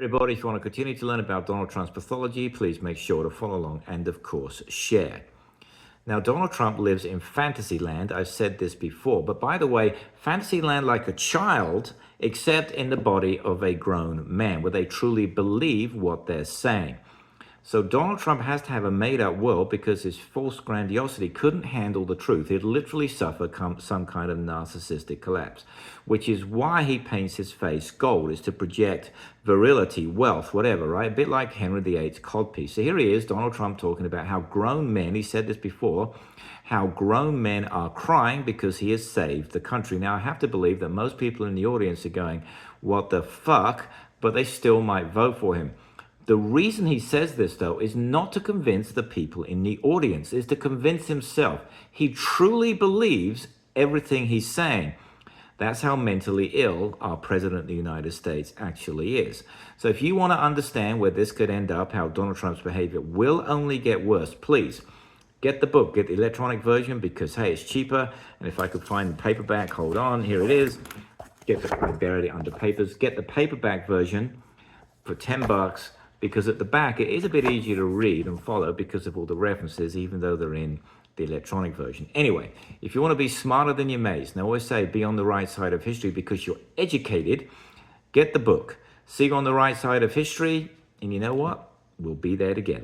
Everybody, if you want to continue to learn about Donald Trump's pathology, please make sure to follow along and, of course, share. Now, Donald Trump lives in Fantasyland. I've said this before, but by the way, Fantasyland like a child, except in the body of a grown man, where they truly believe what they're saying. So Donald Trump has to have a made-up world because his false grandiosity couldn't handle the truth. He'd literally suffer some kind of narcissistic collapse, which is why he paints his face gold, is to project virility, wealth, whatever, right? A bit like Henry VIII's codpiece. So here he is, Donald Trump, talking about how grown men, he said this before, how grown men are crying because he has saved the country. Now, I have to believe that most people in the audience are going, what the fuck? But they still might vote for him. The reason he says this, though, is not to convince the people in the audience, is to convince himself. He truly believes everything he's saying. That's how mentally ill our president of the United States actually is. So if you want to understand where this could end up, how Donald Trump's behavior will only get worse, please get the book, get the electronic version, because, hey, it's cheaper. And if I could find the paperback, hold on, here it is. I buried it under papers. Get the paperback version for $10. Because at the back, it is a bit easier to read and follow because of all the references, even though they're in the electronic version. Anyway, if you want to be smarter than your mates, and I always say be on the right side of history because you're educated, get the book. See you on the right side of history, and you know what? We'll be there together.